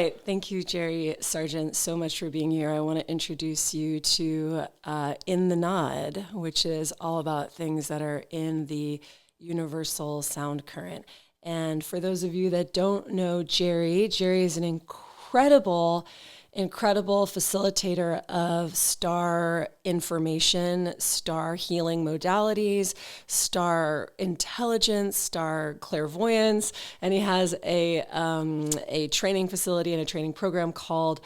right. Thank you, Jerry Sargeant, so much for being here. I want to introduce you to In the Nod, which is all about things that are in the universal sound current. And for those of you that don't know Jerry is an incredible facilitator of star information, star healing modalities, star intelligence, star clairvoyance, and he has a training facility and a training program called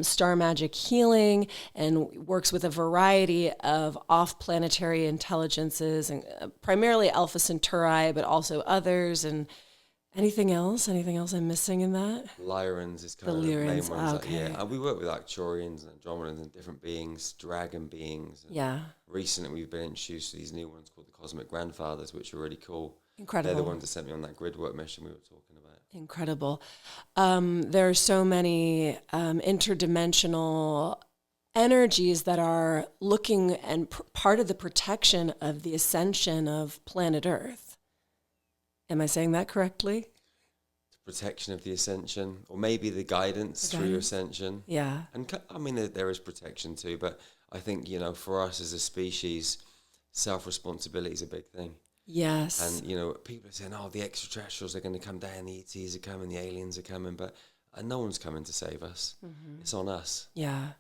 Star Magic Healing, and works with a variety of off-planetary intelligences, and primarily Alpha Centauri, but also others. And anything else I'm missing in that? Lyrans is kind of the main ones. And we work with Arcturians and Andromedans and different beings, dragon beings. And recently we've been introduced to these new ones called the Cosmic Grandfathers, which are really cool. Incredible. They're the ones that sent me on that grid work mission we were talking about. Incredible. There are so many interdimensional energies that are looking and part of the protection of the ascension of planet Earth. Am I saying that correctly? The protection of the ascension, or maybe the guidance through your ascension. Yeah. And I mean, there is protection too, but I think, for us as a species, self-responsibility is a big thing. Yes. And, people are saying, the extraterrestrials are going to come down, the ETs are coming, the aliens are coming, but no one's coming to save us. Mm-hmm. It's on us. Yeah.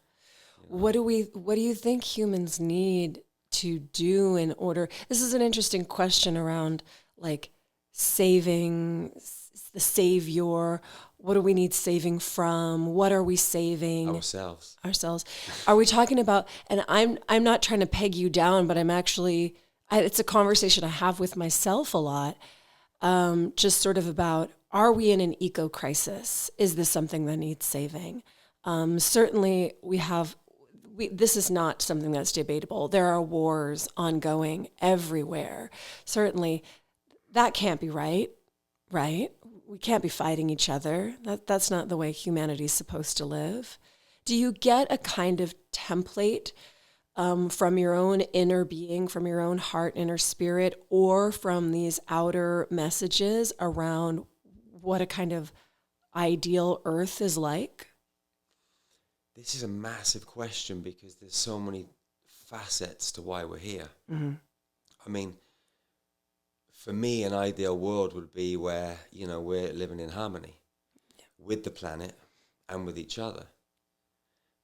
What do you think humans need to do in order? This is an interesting question around, saving the savior. What do we need saving from? What are we saving? Ourselves. Are we talking about, and I'm not trying to peg you down, but I'm actually, it's a conversation I have with myself a lot, just sort of about, are we in an eco crisis? Is this something that needs saving? Certainly this is not something that's debatable. There are wars ongoing everywhere. Certainly that can't be right? We can't be fighting each other. That's not the way humanity is supposed to live. Do you get a kind of template from your own inner being, from your own heart, inner spirit, or from these outer messages around what a kind of ideal Earth is like? This is a massive question because there's so many facets to why we're here. Mm-hmm. I mean, for me, an ideal world would be where, we're living in harmony with the planet and with each other.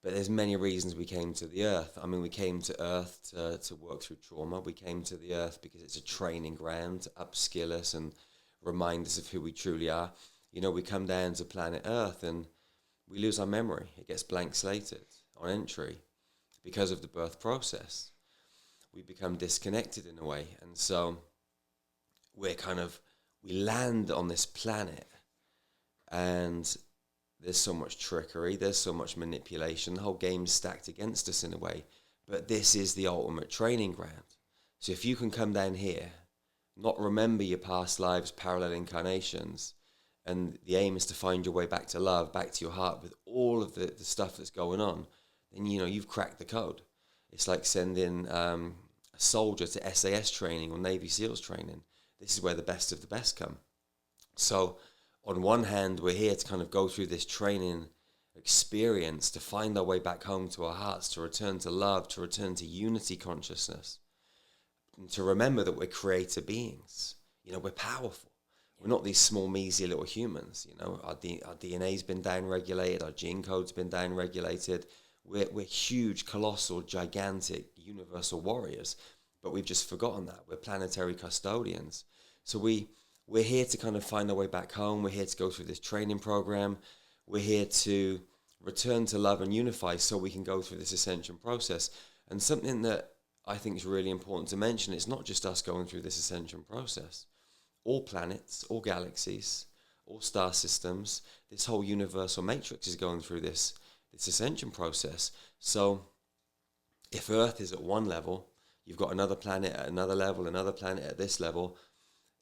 But there's many reasons we came to the Earth. I mean, we came to Earth to work through trauma. We came to the Earth because it's a training ground to upskill us and remind us of who we truly are. We come down to planet Earth and we lose our memory. It gets blank slated on entry because of the birth process. We become disconnected in a way. And so we land on this planet and there's so much trickery, there's so much manipulation, the whole game's stacked against us in a way. But this is the ultimate training ground. So if you can come down here, not remember your past lives, parallel incarnations, and the aim is to find your way back to love, back to your heart with all of the stuff that's going on, then you've cracked the code. It's like sending a soldier to SAS training or Navy SEALs training. This is where the best of the best come. So on one hand, we're here to kind of go through this training experience to find our way back home to our hearts, to return to love, to return to unity consciousness, and to remember that we're creator beings. We're powerful. We're not these small, measly little humans. Our DNA's been down-regulated, our gene code's been down-regulated. We're huge, colossal, gigantic, universal warriors. But we've just forgotten that. We're planetary custodians. So we're here to kind of find our way back home. We're here to go through this training program. We're here to return to love and unify so we can go through this ascension process. And something that I think is really important to mention, it's not just us going through this ascension process. All planets, all galaxies, all star systems, this whole universal matrix is going through this ascension process. So if Earth is at one level, you've got another planet at another level, another planet at this level,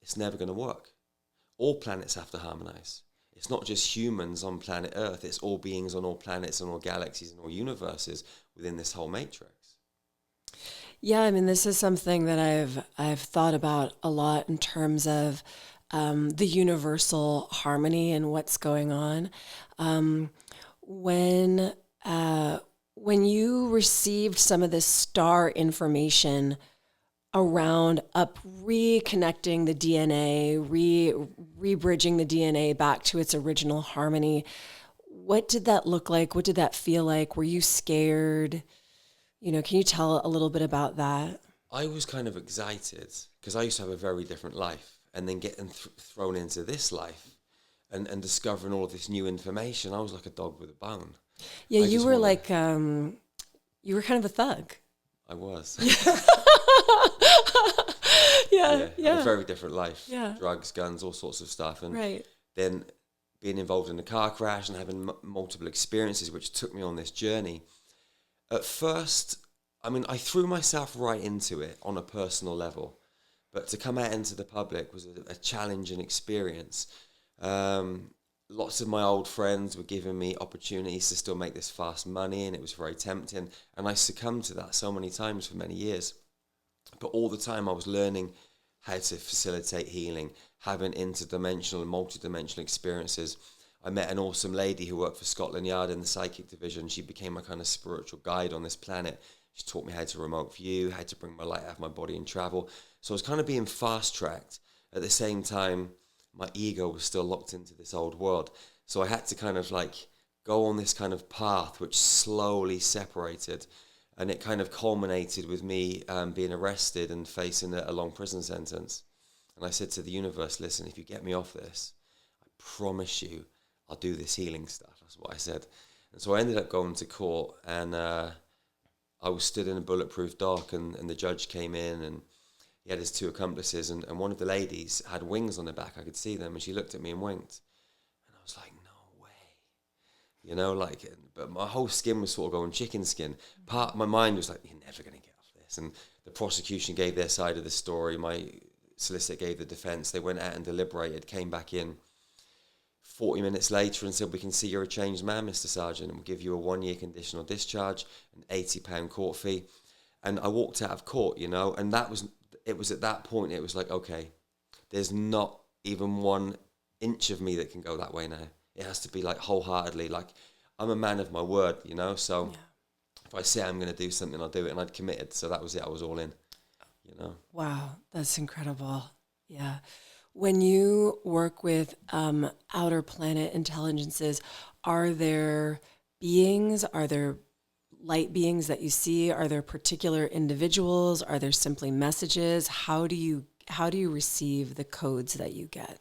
it's never going to work. All planets have to harmonize. It's not just humans on planet Earth, it's all beings on all planets and all galaxies and all universes within this whole matrix. Yeah, I mean, this is something that I've thought about a lot in terms of the universal harmony and what's going on. When you received some of this star information around reconnecting the DNA, rebridging the DNA back to its original harmony, what did that look like? What did that feel like? Were you scared? Can you tell a little bit about that? I was kind of excited because I used to have a very different life, and then getting thrown into this life and discovering all of this new information, I was like a dog with a bone. Yeah, you were like, you were kind of a thug. I was. Yeah. A very different life. Yeah. Drugs, guns, all sorts of stuff. And right. then being involved in a car crash and having multiple experiences, which took me on this journey. At first, I threw myself right into it on a personal level, but to come out into the public was a challenging experience. Lots of my old friends were giving me opportunities to still make this fast money, and it was very tempting. And I succumbed to that so many times for many years. But all the time I was learning how to facilitate healing, having interdimensional and multidimensional experiences. I met an awesome lady who worked for Scotland Yard in the psychic division. She became my kind of spiritual guide on this planet. She taught me how to remote view, how to bring my light out of my body and travel. So I was kind of being fast-tracked. At the same time, my ego was still locked into this old world. So I had to kind of go on this kind of path which slowly separated. And it kind of culminated with me being arrested and facing a long prison sentence. And I said to the universe, listen, if you get me off this, I promise you I'll do this healing stuff. That's what I said. And so I ended up going to court, and I was stood in a bulletproof dock, and the judge came in, and he had his two accomplices, and one of the ladies had wings on her back. I could see them, and she looked at me and winked. And I was like, no way. But my whole skin was sort of going chicken skin. Part of my mind was like, you're never going to get off this. And the prosecution gave their side of the story. My solicitor gave the defense. They went out and deliberated, came back in 40 minutes later and said, we can see you're a changed man, Mr. Sargeant, and we'll give you a 1-year conditional discharge, an £80 court fee. And I walked out of court, and it was at that point, it was like, okay, there's not even 1 inch of me that can go that way now. It has to be wholeheartedly, I'm a man of my word, so if I say I'm going to do something, I'll do it. And I'd committed. So that was it. I was all in, Wow, that's incredible. Yeah. When you work with outer planet intelligences, are there light beings that you see? Are there particular individuals? Are there simply messages? How do you receive the codes that you get?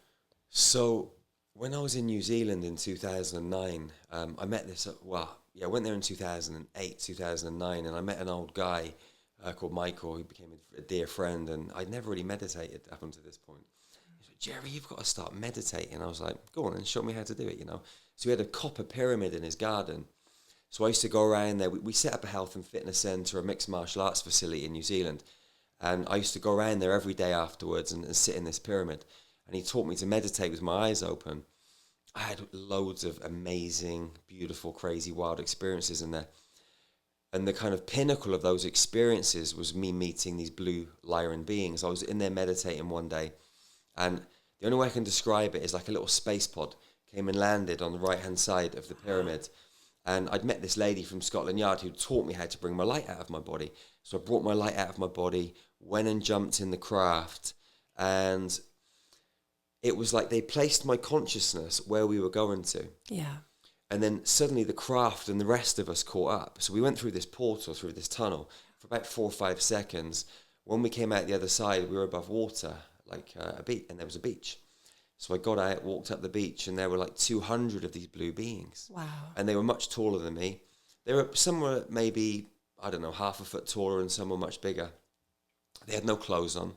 So when I was in New Zealand in 2009, I met this, I went there in 2008, 2009, and I met an old guy called Michael, who became a dear friend, and I'd never really meditated up until this point. He said, Jerry, you've got to start meditating. I was like, go on and show me how to do it, So he had a copper pyramid in his garden. So I used to go around there. We set up a health and fitness centre, a mixed martial arts facility in New Zealand. And I used to go around there every day afterwards and sit in this pyramid. And he taught me to meditate with my eyes open. I had loads of amazing, beautiful, crazy, wild experiences in there. And the kind of pinnacle of those experiences was me meeting these blue Lyran beings. I was in there meditating one day, and the only way I can describe it is like a little space pod came and landed on the right-hand side of the pyramid. And I'd met this lady from Scotland Yard who taught me how to bring my light out of my body. So I brought my light out of my body, went and jumped in the craft, and it was like they placed my consciousness where we were going to. Yeah. And then suddenly the craft and the rest of us caught up. So we went through this portal, through this tunnel, for about 4 or 5 seconds. When we came out the other side, we were above water, a beach, and there was a beach. So I got out, walked up the beach, and there were 200 of these blue beings. Wow. And they were much taller than me. Some were maybe, I don't know, half a foot taller, and some were much bigger. They had no clothes on.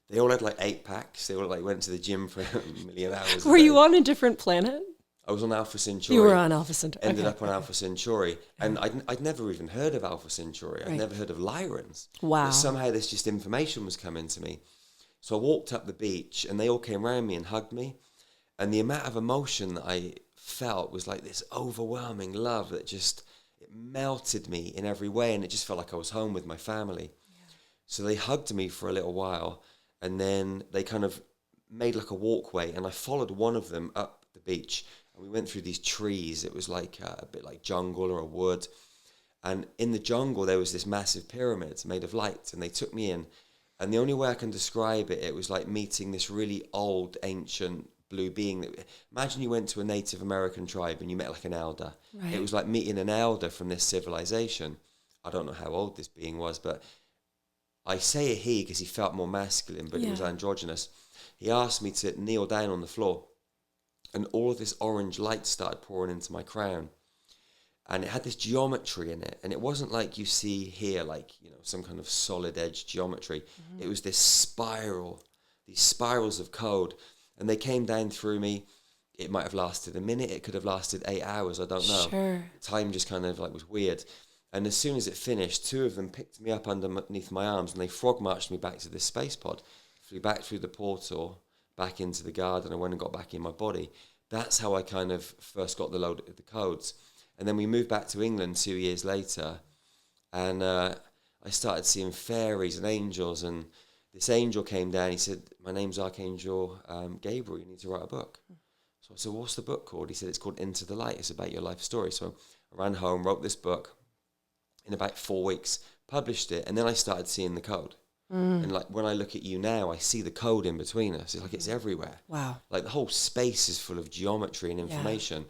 They all had 8 packs. They all went to the gym for a million hours. Were you on a different planet? I was on Alpha Centauri. You were on Alpha Centauri. Ended up on Alpha Centauri. And I'd never even heard of Alpha Centauri. I'd never heard of Lyrans. Wow. But somehow this just information was coming to me. So I walked up the beach, and they all came around me and hugged me. And the amount of emotion that I felt was this overwhelming love that it melted me in every way. And it just felt like I was home with my family. Yeah. So they hugged me for a little while. And then they kind of made like a walkway, and I followed one of them up the beach, and we went through these trees. It was like a bit like jungle or a wood. And in the jungle, there was this massive pyramid made of light, and they took me in. And the only way I can describe it, it was like meeting this really old, ancient blue being. Imagine you went to a Native American tribe and you met like an elder. Right. It was like meeting an elder from this civilization. I don't know how old this being was, but I say a he because he felt more masculine, but he was androgynous. He asked me to kneel down on the floor, and all of this orange light started pouring into my crown. And it had this geometry in it. And it wasn't like you see here, like, you know, some kind of solid edge geometry. Mm-hmm. It was this spiral, these spirals of code. And they came down through me. It might have lasted a minute. It could have lasted 8 hours. I don't know. Sure. Time just kind of like was weird. And as soon as it finished, 2 of them picked me up underneath my arms and they frog marched me back to this space pod. Flew back through the portal, back into the garden. I went and got back in my body. That's how I kind of first got the codes. And then we moved back to England 2 years later, and I started seeing fairies and angels, and this angel came down. He said, my name's Archangel Gabriel, you need to write a book. So I said, what's the book called? He said, it's called Into the Light. It's about your life story. So I ran home, wrote this book in about 4 weeks, published it, and then I started seeing the code. And like when I look at you now, I see the code in between us. It's like it's everywhere. Wow. Like the whole space is full of geometry and information. Yeah.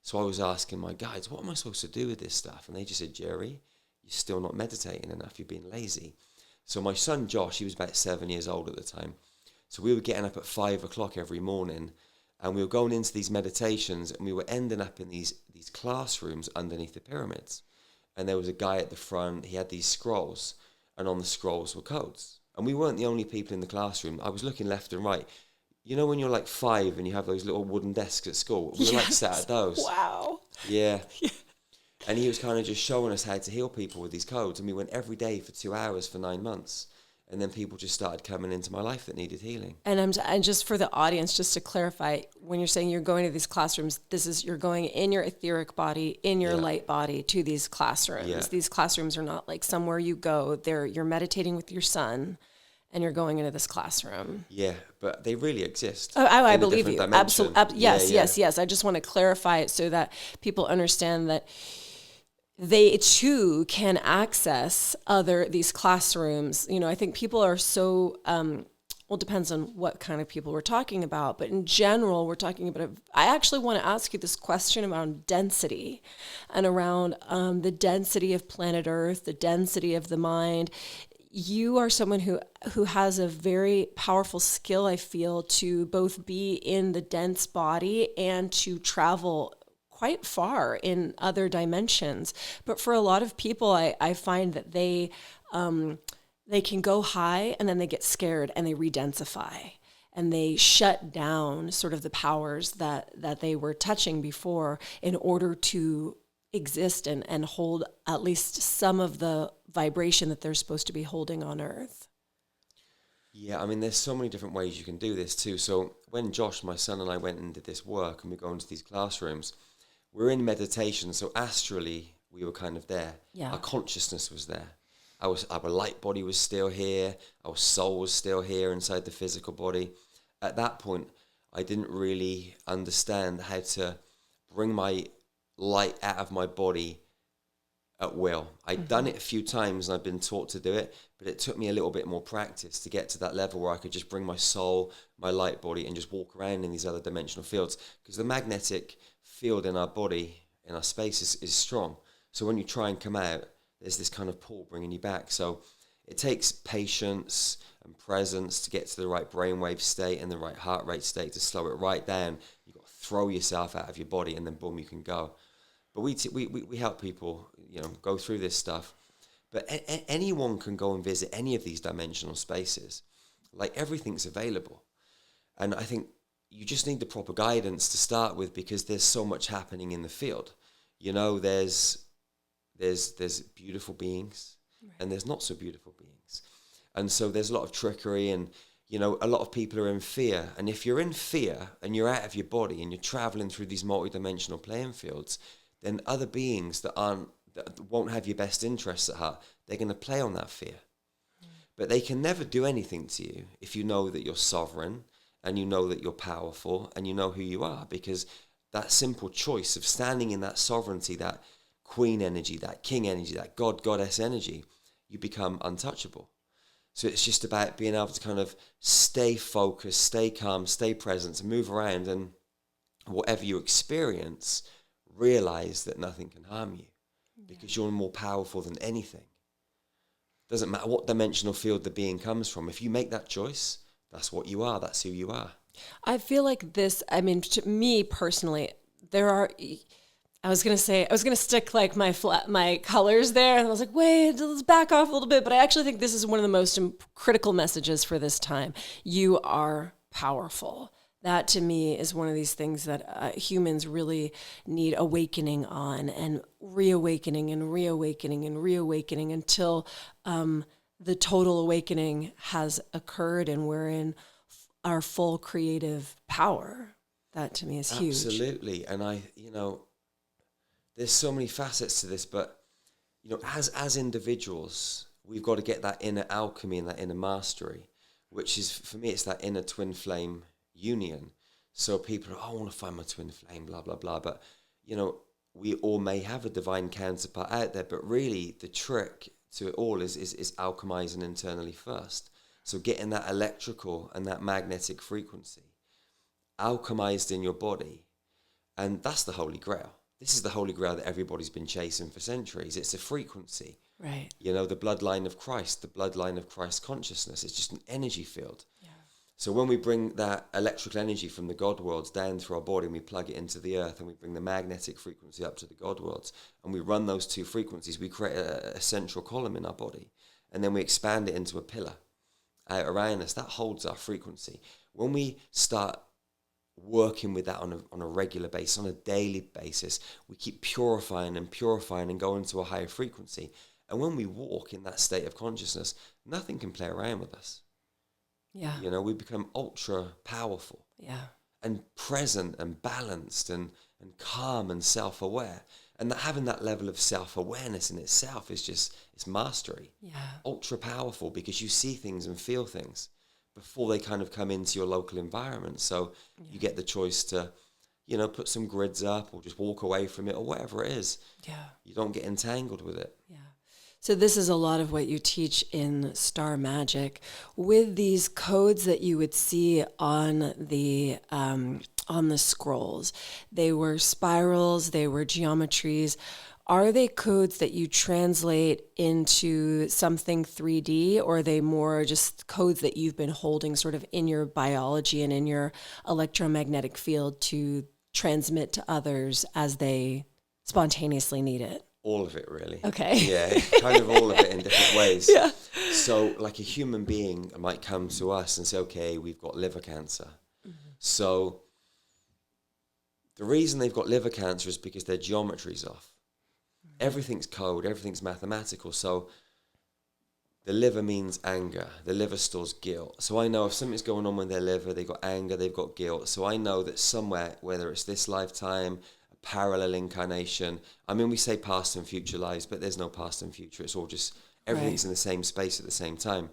So I was asking my guides, what am I supposed to do with this stuff? And they just said, Jerry, you're still not meditating enough. You're being lazy. So my son, Josh, he was about 7 years old at the time. So we were getting up at 5 o'clock every morning, and we were going into these meditations, and we were ending up in these classrooms underneath the pyramids. And there was a guy at the front. He had these scrolls, and on the scrolls were codes. And we weren't the only people in the classroom. I was looking left and right. You know when you're like 5 and you have those little wooden desks at school? We were like sat at those. Wow. Yeah. And he was kind of just showing us how to heal people with these codes. And we went every day for 2 hours for 9 months. And then people just started coming into my life that needed healing. And just for the audience, just to clarify, when you're saying you're going to these classrooms, you're going in your etheric body, in your light body to these classrooms. Yeah. These classrooms are not like somewhere you go. You're meditating with your son. And you're going into this classroom. Yeah, but they really exist. Oh, I believe you. Absolutely. Yes. I just want to clarify it so that people understand that they too can access these classrooms. You know, I think people are so, it depends on what kind of people we're talking about. But in general, we're talking about, I actually want to ask you this question around density and around the density of planet Earth, the density of the mind. You are someone who has a very powerful skill, I feel, to both be in the dense body and to travel quite far in other dimensions. But for a lot of people, I find that they can go high and then they get scared and they redensify and they shut down sort of the powers that they were touching before in order to exist and hold at least some of the vibration that they're supposed to be holding on Earth. Yeah, I mean, there's so many different ways you can do this too. So when Josh, my son, and I went and did this work and we go into these classrooms, we're in meditation. So astrally, we were kind of there. Yeah. Our consciousness was there. Our light body was still here. Our soul was still here inside the physical body. At that point, I didn't really understand how to bring my light out of my body at will. I'd done it a few times and I'd been taught to do it, but it took me a little bit more practice to get to that level where I could just bring my soul, my light body, and just walk around in these other dimensional fields. Because the magnetic field in our body, in our space, is strong. So when you try and come out, there's this kind of pull bringing you back. So it takes patience and presence to get to the right brainwave state and the right heart rate state to slow it right down. You've got to throw yourself out of your body and then boom, you can go. But we help people, go through this stuff. But anyone can go and visit any of these dimensional spaces. Like, everything's available. And I think you just need the proper guidance to start with, because there's so much happening in the field. There's beautiful beings, right, and there's not so beautiful beings. And so there's a lot of trickery, and a lot of people are in fear. And if you're in fear and you're out of your body and you're traveling through these multidimensional playing fields, then other beings that won't have your best interests at heart, they're going to play on that fear. But they can never do anything to you if you know that you're sovereign and you know that you're powerful, and you know who you are, because that simple choice of standing in that sovereignty, that queen energy, that king energy, that god, goddess energy, you become untouchable. So it's just about being able to kind of stay focused, stay calm, stay present, and move around, and whatever you experience, realize that nothing can harm you, because you're more powerful than anything. Doesn't matter what dimensional field the being comes from. If you make that choice, that's what you are. That's who you are. I feel like this, I mean, to me personally, I was going to stick like my colors there. And I was like, wait, let's back off a little bit. But I actually think this is one of the most critical messages for this time. You are powerful. That to me is one of these things that humans really need awakening on, and reawakening and reawakening and reawakening until the total awakening has occurred and we're in our full creative power. That to me is huge. Absolutely. And there's so many facets to this, but as individuals, we've got to get that inner alchemy and that inner mastery, which is, for me, it's that inner twin flame union. So people are, I want to find my twin flame, blah, blah, blah. But, we all may have a divine counterpart out there, but really the trick to it all is alchemizing internally first. So getting that electrical and that magnetic frequency alchemized in your body. And that's the Holy Grail. This is the Holy Grail that everybody's been chasing for centuries. It's a frequency. Right. The bloodline of Christ, the bloodline of Christ consciousness. It's just an energy field. Yeah. So when we bring that electrical energy from the God worlds down through our body and we plug it into the earth, and we bring the magnetic frequency up to the God worlds, and we run those two frequencies, we create a central column in our body. And then we expand it into a pillar out around us. That holds our frequency. When we start working with that on a regular basis, on a daily basis, we keep purifying and going to a higher frequency. And when we walk in that state of consciousness, nothing can play around with us. Yeah. We become ultra powerful. Yeah. And present and balanced and calm and self-aware. And that having that level of self-awareness in itself is just, it's mastery. Yeah. Ultra powerful, because you see things and feel things before they kind of come into your local environment. So you get the choice to, put some grids up or just walk away from it or whatever it is. Yeah. You don't get entangled with it. Yeah. So this is a lot of what you teach in Star Magic, with these codes that you would see on the scrolls. They were spirals, they were geometries. Are they codes that you translate into something 3D, or are they more just codes that you've been holding sort of in your biology and in your electromagnetic field to transmit to others as they spontaneously need it? All of it, really. Okay. Yeah, kind of all of it in different ways. Yeah. So like a human being might come to us and say, okay, we've got liver cancer. Mm-hmm. So the reason they've got liver cancer is because their geometry's off. Mm-hmm. Everything's code, everything's mathematical. So the liver means anger. The liver stores guilt. So I know if something's going on with their liver, they've got anger, they've got guilt. So I know that somewhere, whether it's this lifetime, parallel incarnation. I mean, we say past and future lives, but there's no past and future. It's all just, everything's in the same space at the same time.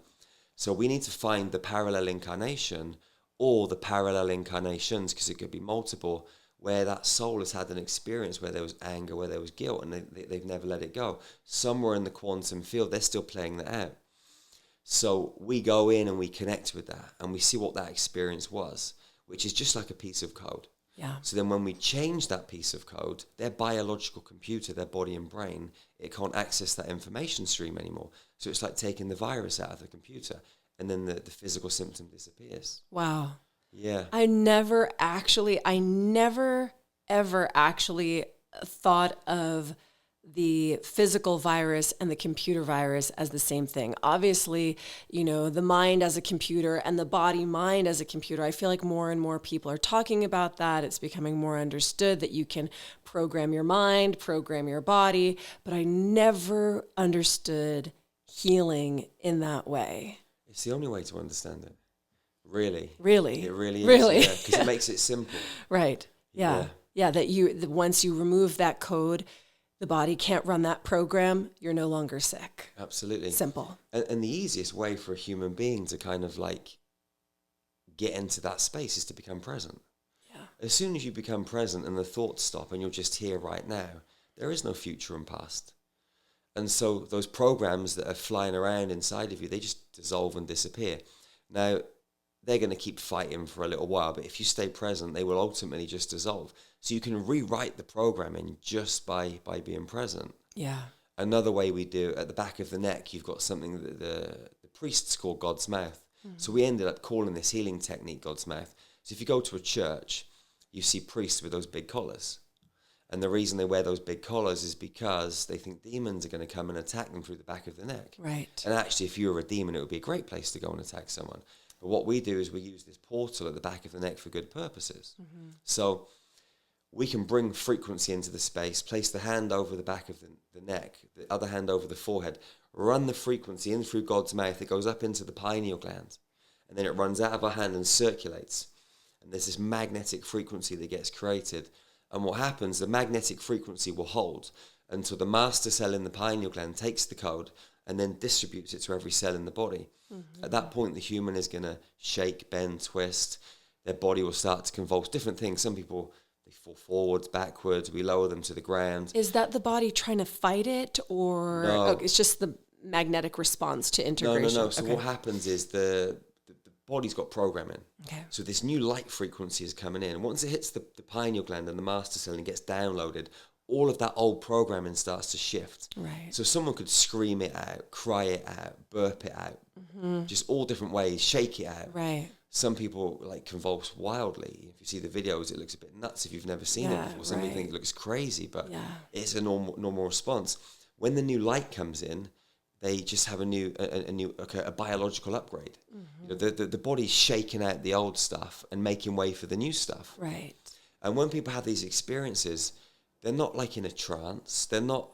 So we need to find the parallel incarnation or the parallel incarnations, because it could be multiple, where that soul has had an experience where there was anger, where there was guilt, and they've never let it go. Somewhere in the quantum field, they're still playing that out. So we go in and we connect with that, and we see what that experience was, which is just like a piece of code. Yeah. So then when we change that piece of code, their biological computer, their body and brain, it can't access that information stream anymore. So it's like taking the virus out of the computer, and then the physical symptom disappears. Wow. Yeah. I never ever actually thought of the physical virus and the computer virus as the same thing. Obviously, the mind as a computer and the body mind as a computer. I feel like more and more people are talking about that. It's becoming more understood that you can program your mind, program your body, but I never understood healing in that way. It's the only way to understand it. Really. Really? It really is. Really? Because it makes it simple. Right. Yeah. That once you remove that code, the body can't run that program, you're no longer sick. Absolutely. Simple. And the easiest way for a human being to kind of like get into that space is to become present. Yeah. As soon as you become present and the thoughts stop and you're just here right now, there is no future and past. And so those programs that are flying around inside of you, they just dissolve and disappear. Now, they're going to keep fighting for a little while, but if you stay present, they will ultimately just dissolve. So you can rewrite the programming just by being present. Yeah. Another way we do, at the back of the neck, you've got something that the priests call God's mouth. Mm-hmm. So we ended up calling this healing technique God's mouth. So if you go to a church, you see priests with those big collars. And the reason they wear those big collars is because they think demons are going to come and attack them through the back of the neck. Right. And actually, if you were a demon, it would be a great place to go and attack someone. But what we do is we use this portal at the back of the neck for good purposes. Mm-hmm. So we can bring frequency into the space, place the hand over the back of the neck, the other hand over the forehead, run the frequency in through God's mouth. It goes up into the pineal gland, and then it runs out of our hand and circulates. And there's this magnetic frequency that gets created. And what happens, the magnetic frequency will hold until the master cell in the pineal gland takes the code and then distributes it to every cell in the body. Mm-hmm. At that point, the human is going to shake, bend, twist. Their body will start to convulse. Different things. Some people, they fall forwards, backwards. We lower them to the ground. Is that the body trying to fight it, or no. It's just the magnetic response to integration? No. So what happens is the body's got programming. Okay. So this new light frequency is coming in. And once it hits the pineal gland and the master cell and gets downloaded, all of that old programming starts to shift. Right. So someone could scream it out, cry it out, burp it out, just all different ways, shake it out. Right. Some people like convulse wildly. If you see the videos, it looks a bit nuts if you've never seen it before. Some people think it looks crazy, but it's a normal response. When the new light comes in, they just have a biological upgrade. Mm-hmm. You know, the body's shaking out the old stuff and making way for the new stuff. Right. And when people have these experiences, they're not like in a trance. They're not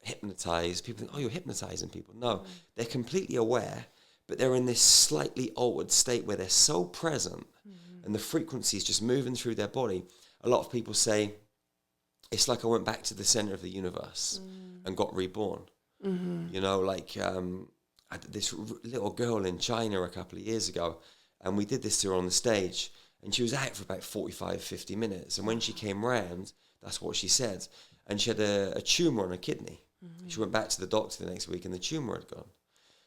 hypnotized. People think, oh, you're hypnotizing people. No, they're completely aware, but they're in this slightly altered state where they're so present and the frequency is just moving through their body. A lot of people say, it's like I went back to the center of the universe and got reborn. Mm-hmm. You know, like I had this little girl in China a couple of years ago, and we did this to her on the stage, and she was out for about 45, 50 minutes. And when she came round, that's what she said. And she had a tumour on her kidney. Mm-hmm. She went back to the doctor the next week, and the tumour had gone.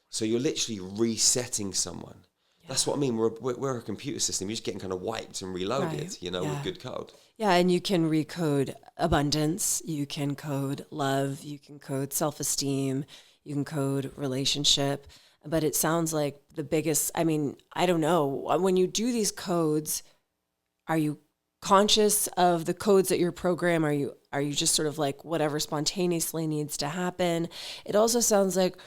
So you're literally resetting someone. Yeah. That's what I mean. We're a computer system. You're just getting kind of wiped and reloaded, with good code. Yeah, and you can recode abundance, you can code love, you can code self-esteem, you can code relationship. But it sounds like the biggest, I don't know, when you do these codes, are you conscious of the codes that you're programmed? Are you just sort of like whatever spontaneously needs to happen? It also sounds like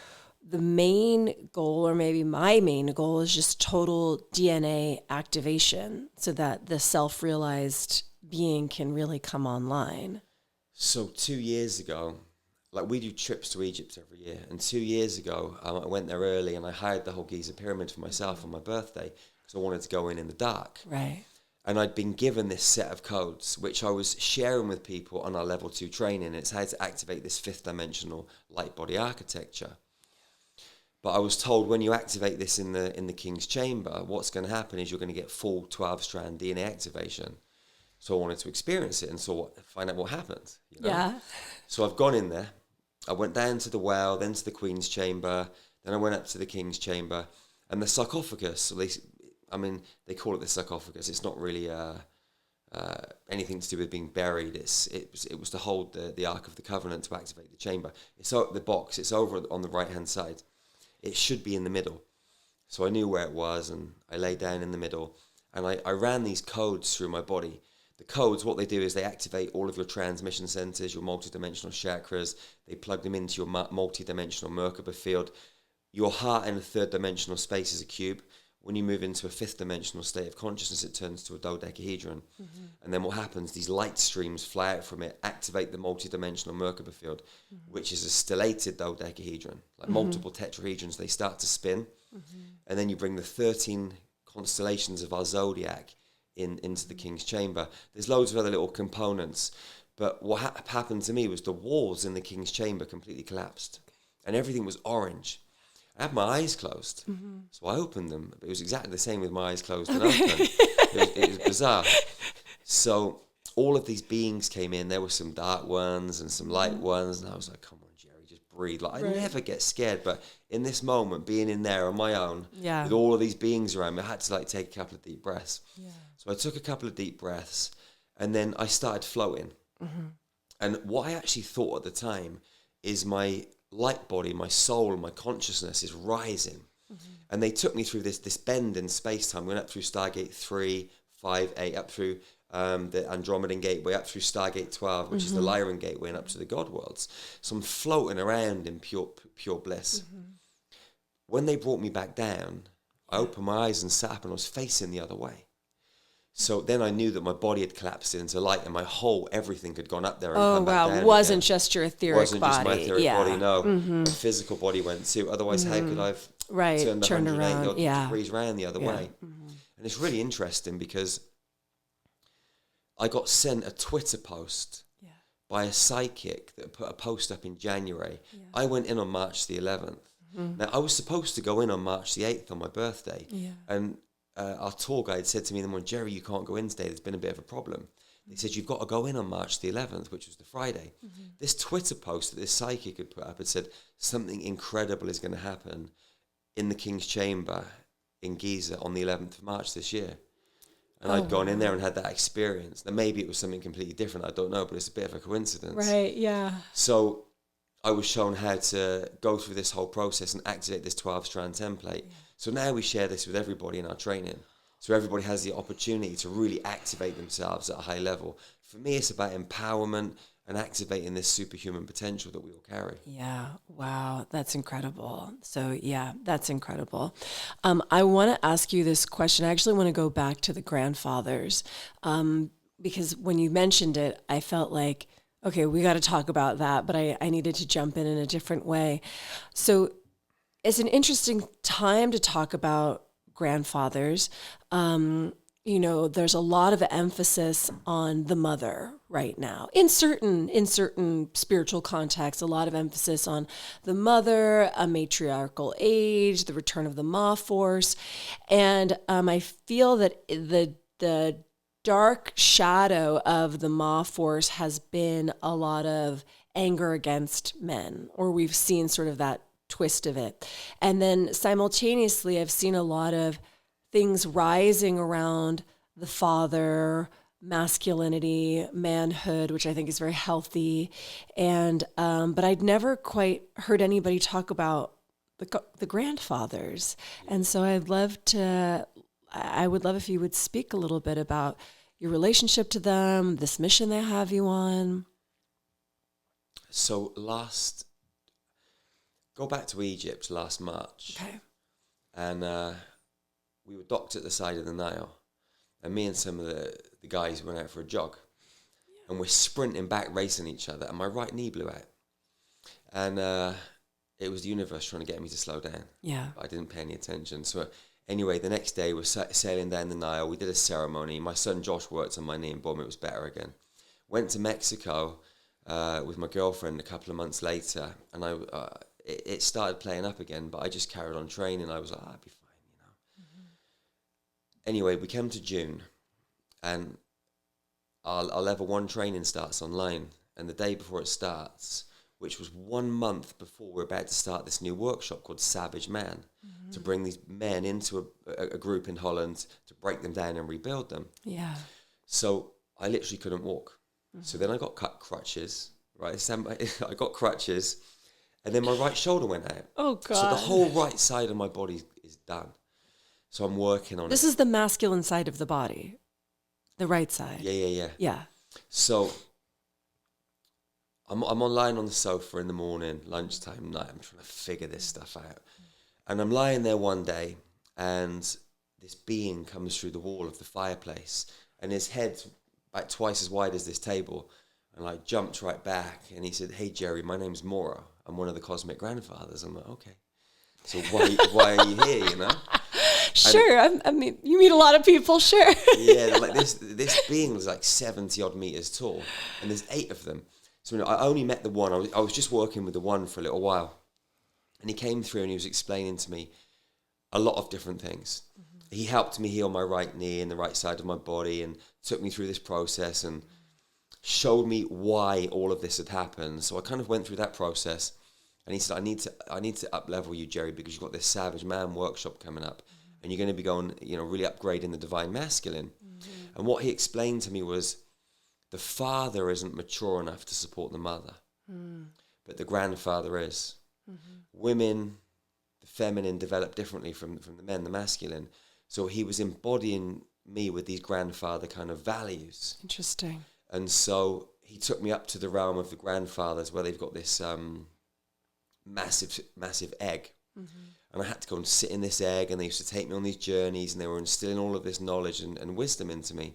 the main goal, or maybe my main goal, is just total DNA activation so that the self-realized being can really come online. So 2 years ago, like we do trips to Egypt every year, and 2 years ago I went there early and I hired the whole Giza pyramid for myself on my birthday because I wanted to go in the dark. Right. And I'd been given this set of codes which I was sharing with people on our level 2 training. It's how to activate this 5th dimensional light body architecture. But I was told when you activate this in the King's Chamber, what's going to happen is you're going to get full 12-strand DNA activation. So I wanted to experience it and find out what happened. You know? Yeah. So I've gone in there. I went down to the well, then to the Queen's Chamber, then I went up to the King's Chamber, and the sarcophagus. So they call it the sarcophagus. It's not really anything to do with being buried. It was to hold the Ark of the Covenant to activate the chamber. It's the box. It's over on the right hand side. It should be in the middle. So I knew where it was, and I lay down in the middle, and I ran these codes through my body. The codes, what they do is they activate all of your transmission centers, your multidimensional chakras. They plug them into your multidimensional Merkaba field. Your heart in a 3rd dimensional space is a cube. When you move into a 5th dimensional state of consciousness, it turns to a dodecahedron. Mm-hmm. And then what happens, these light streams fly out from it, activate the multidimensional Merkaba field, which is a stellated dodecahedron, like multiple tetrahedrons. They start to spin. Mm-hmm. And then you bring the 13 constellations of our zodiac into the King's Chamber. There's loads of other little components. But what happened to me was the walls in the King's Chamber completely collapsed. And everything was orange. I had my eyes closed. So I opened them. It was exactly the same with my eyes closed and open. It was bizarre. So all of these beings came in. There were some dark ones and some light ones. And I was like, come on, Jerry, just breathe. Like, I never get scared. But in this moment, being in there on my own, with all of these beings around me, I had to like take a couple of deep breaths. Yeah. So I took a couple of deep breaths and then I started floating. And what I actually thought at the time is my light body, my soul, my consciousness is rising. And they took me through this bend in space-time. We went up through Stargate 3, 5, 8, up through the Andromedan Gateway, up through Stargate 12, which is the Lyran Gateway, and up to the God Worlds. So I'm floating around in pure bliss. When they brought me back down, I opened my eyes and sat up and I was facing the other way. So then I knew that my body had collapsed into light and my whole everything had gone up there and come back down. It wasn't just your etheric body. It wasn't just my etheric body, no. A physical body went too. Otherwise, how could I have turned 180 degrees around the other way? And it's really interesting because I got sent a Twitter post by a psychic that put a post up in January. I went in on March the 11th. Now, I was supposed to go in on March the 8th on my birthday. And our tour guide said to me in the morning, Jerry, you can't go in today. There's been a bit of a problem. They said, you've got to go in on March the 11th, which was the Friday. This Twitter post that this psychic had put up had said, something incredible is going to happen in the King's Chamber in Giza on the 11th of March this year. And I'd gone in there and had that experience. Now, maybe it was something completely different. I don't know, but it's a bit of a coincidence. Right, yeah. So I was shown how to go through this whole process and activate this 12-strand template. So now we share this with everybody in our training. So everybody has the opportunity to really activate themselves at a high level. For me, it's about empowerment and activating this superhuman potential that we all carry. Yeah. Wow. That's incredible. So yeah, that's incredible. I want to ask you this question. I actually want to go back to the grandfathers, because when you mentioned it, I felt like, okay, we got to talk about that, but I needed to jump in a different way. So it's an interesting time to talk about grandfathers. There's a lot of emphasis on the mother right now. In certain spiritual contexts, a lot of emphasis on the mother, a matriarchal age, the return of the Ma force. And I feel that the dark shadow of the Ma force has been a lot of anger against men, or we've seen sort of that twist of it. And then simultaneously, I've seen a lot of things rising around the father, masculinity, manhood, which I think is very healthy. And but I'd never quite heard anybody talk about the grandfathers. And so I would love if you would speak a little bit about your relationship to them, this mission they have you on. So go back to Egypt last March. Okay. And we were docked at the side of the Nile. And me and some of the guys went out for a jog. And we're sprinting back, racing each other. And my right knee blew out. And it was the universe trying to get me to slow down. Yeah. But I didn't pay any attention. So anyway, the next day we're sailing down the Nile. We did a ceremony. My son Josh worked on my knee and boom, it was better again. Went to Mexico with my girlfriend a couple of months later. And it started playing up again, but I just carried on training. I was like, I'll be fine, Anyway, we came to June, and our level 1 training starts online. And the day before it starts, which was 1 month before we're about to start this new workshop called Savage Man, to bring these men into a group in Holland to break them down and rebuild them. Yeah. So I literally couldn't walk. So then I got crutches, right? I got crutches. And then my right shoulder went out. Oh, God. So the whole right side of my body is done. So I'm working on This is the masculine side of the body, the right side. Yeah. So I'm lying on the sofa in the morning, lunchtime, night. I'm trying to figure this stuff out. And I'm lying there one day, and this being comes through the wall of the fireplace, and his head's about twice as wide as this table. And I jumped right back, and he said, "Hey, Jerry, my name's Moro. I'm one of the cosmic grandfathers." I'm like, okay. So why are you here, Sure. I mean, you meet a lot of people, sure. Yeah, like this being was like 70 odd meters tall, and there's 8 of them. So I only met the one. I was just working with the one for a little while. And he came through and he was explaining to me a lot of different things. He helped me heal my right knee and the right side of my body and took me through this process and showed me why all of this had happened. So I kind of went through that process, and he said, I need to up level you, Jerry, because you've got this Savage Man workshop coming up, and you're going to be going, really upgrading the divine masculine. And what he explained to me was the father isn't mature enough to support the mother, but the grandfather is. Women, the feminine, develop differently from the men, the masculine. So he was embodying me with these grandfather kind of values. Interesting. And so he took me up to the realm of the grandfathers, where they've got this massive egg. And I had to go and sit in this egg, and they used to take me on these journeys, and they were instilling all of this knowledge and wisdom into me.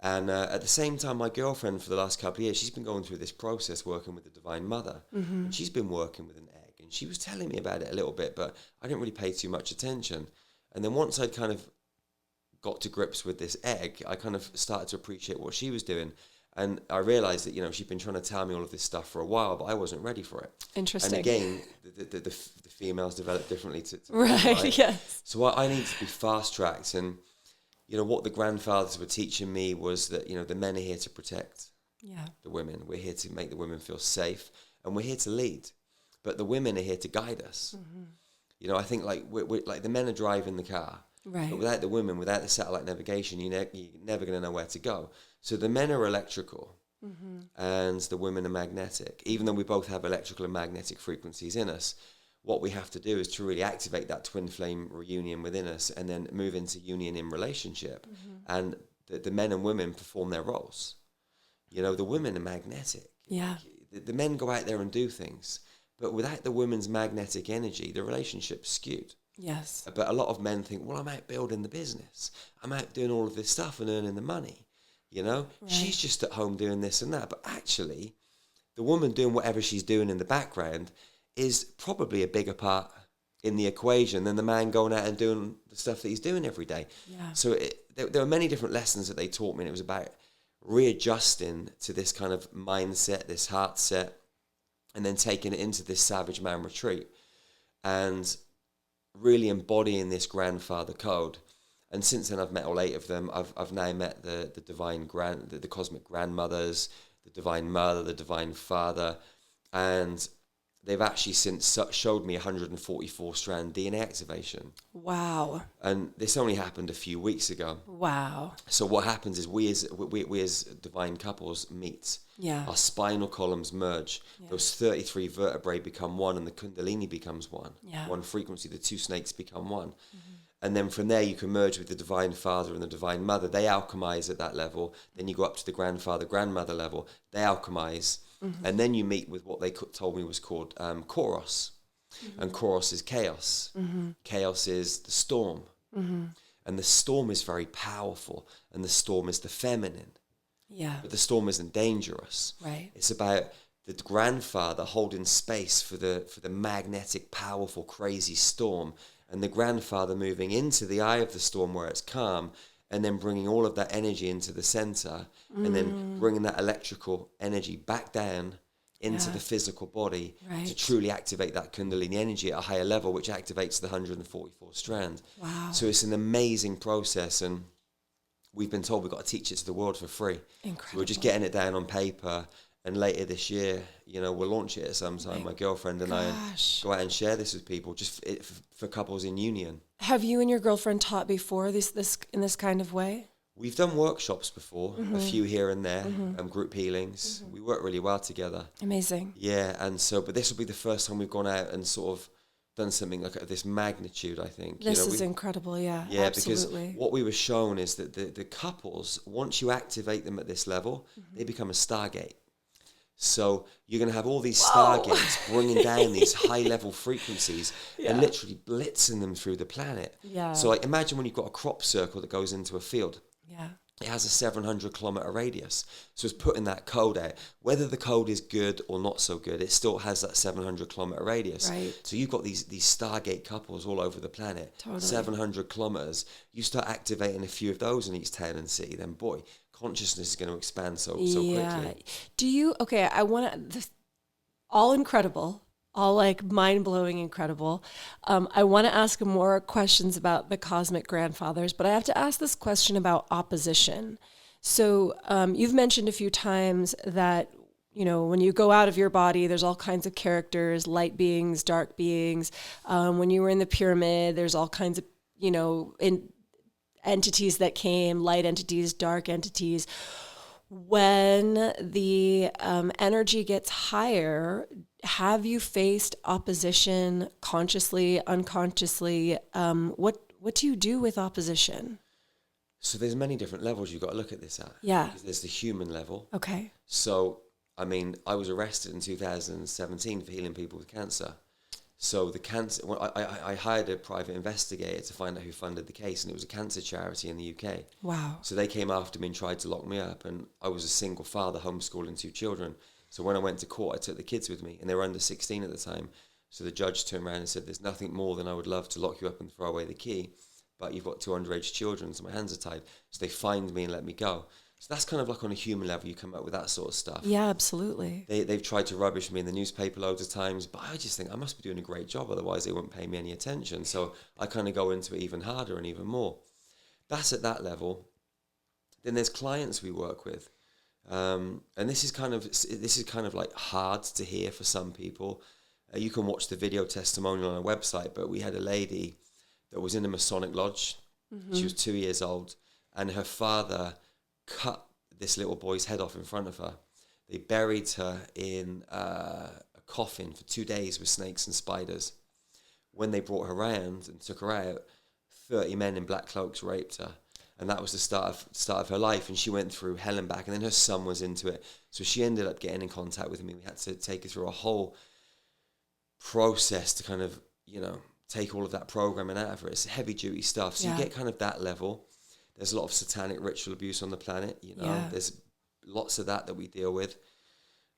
And at the same time, my girlfriend for the last couple of years, she's been going through this process working with the Divine Mother. And she's been working with an egg, and she was telling me about it a little bit, but I didn't really pay too much attention. And then once I'd kind of got to grips with this egg, I kind of started to appreciate what she was doing. And I realized that, she'd been trying to tell me all of this stuff for a while, but I wasn't ready for it. Interesting. And again, the females develop differently to right, men, right? Yes. So I need to be fast-tracked. And, what the grandfathers were teaching me was that, the men are here to protect the women. We're here to make the women feel safe, and we're here to lead. But the women are here to guide us. I think we're like the men are driving the car. Right. But without the women, without the satellite navigation, you're never going to know where to go. So the men are electrical, and the women are magnetic. Even though we both have electrical and magnetic frequencies in us, what we have to do is to really activate that twin flame reunion within us, and then move into union in relationship. And the men and women perform their roles. The women are magnetic. Yeah. The men go out there and do things. But without the women's magnetic energy, the relationship's skewed. Yes. But a lot of men think, well, I'm out building the business. I'm out doing all of this stuff and earning the money. Right. She's just at home doing this and that. But actually, the woman doing whatever she's doing in the background is probably a bigger part in the equation than the man going out and doing the stuff that he's doing every day. Yeah. So there were many different lessons that they taught me, and it was about readjusting to this kind of mindset, this heart set, and then taking it into this Savage Man retreat and really embodying this grandfather code. And since then, I've met all 8 of them. I've now met the divine the cosmic grandmothers, the divine mother, the divine father, and they've actually since showed me 144 strand DNA activation. Wow. And this only happened a few weeks ago. Wow. So what happens is we as divine couples meet. Yeah. Our spinal columns merge. Yeah. Those 33 vertebrae become one, and the kundalini becomes one. Yeah. One frequency, the 2 snakes become one. And then from there you can merge with the divine father and the divine mother. They alchemize at that level. Then you go up to the grandfather, grandmother level. They alchemize. And then you meet with what they told me was called Koros. And Koros is chaos. Chaos is the storm. And the storm is very powerful. And the storm is the feminine. Yeah. But the storm isn't dangerous. Right. It's about the grandfather holding space for the magnetic, powerful, crazy storm, and the grandfather moving into the eye of the storm where it's calm, and then bringing all of that energy into the center, and then bringing that electrical energy back down into the physical body to truly activate that kundalini energy at a higher level, which activates the 144 strand. Wow. So it's an amazing process, and we've been told we've got to teach it to the world for free. Incredible. So we're just getting it down on paper, and later this year, we'll launch it at some time. My girlfriend and I go out and share this with people, just for couples in union. Have you and your girlfriend taught before this in this kind of way? We've done workshops before, a few here and there, group healings. We work really well together. Amazing. Yeah, and so, but this will be the first time we've gone out and sort of done something like this magnitude, I think. This is incredible, yeah, absolutely. Because what we were shown is that the couples, once you activate them at this level, they become a Stargate. So you're going to have all these Stargates bringing down these high-level frequencies and literally blitzing them through the planet. Yeah. So imagine when you've got a crop circle that goes into a field. Yeah. It has a 700-kilometer radius. So it's putting that code out. Whether the code is good or not so good, it still has that 700-kilometer radius. Right. So you've got these Stargate couples all over the planet. Totally. 700 kilometers. You start activating a few of those in each town and city, then boy, consciousness is going to expand so quickly. Do you, I want to, all incredible. all like mind-blowing, incredible. I want to ask more questions about the cosmic grandfathers, but I have to ask this question about opposition. So you've mentioned a few times that, you know, when you go out of your body, there's all kinds of characters, light beings, dark beings. When you were in the pyramid, there's all kinds of, you know, entities that came, light entities, dark entities. When the energy gets higher, have you faced opposition consciously, unconsciously? What do you do with opposition? So there's many different levels you've got to look at this at. Yeah. Because there's the human level. Okay. So, I mean, I was arrested in 2017 for healing people with cancer. So the cancer, well, I hired a private investigator to find out who funded the case, and it was a cancer charity in the UK. Wow. So they came after me and tried to lock me up, and I was a single father homeschooling 2 children. So when I went to court, I took the kids with me, and they were under 16 at the time. So the judge turned around and said, "There's nothing more than I would love to lock you up and throw away the key, but you've got 2 underage children, so my hands are tied." So they fined me and let me go. So that's kind of like on a human level, you come up with that sort of stuff. Yeah, absolutely. They've tried to rubbish me in the newspaper loads of times, but I just think I must be doing a great job, otherwise they wouldn't pay me any attention. So I kind of go into it even harder and even more. That's at that level. Then there's clients we work with, and this is kind of like hard to hear for some people. You can watch the video testimonial on our website, but we had a lady that was in a Masonic lodge. Mm-hmm. She was 2 years old, and her father cut this little boy's head off in front of her. They buried her in a coffin for 2 days with snakes and spiders. When they brought her around and took her out, 30 men in black cloaks raped her. And that was the start of her life. And she went through hell and back. And then her son was into it. So she ended up getting in contact with me. We had to take her through a whole process to kind of, you know, take all of that programming out of her. It's heavy duty stuff. So you get kind of that level. There's a lot of satanic ritual abuse on the planet, you know. Yeah. There's lots of that we deal with.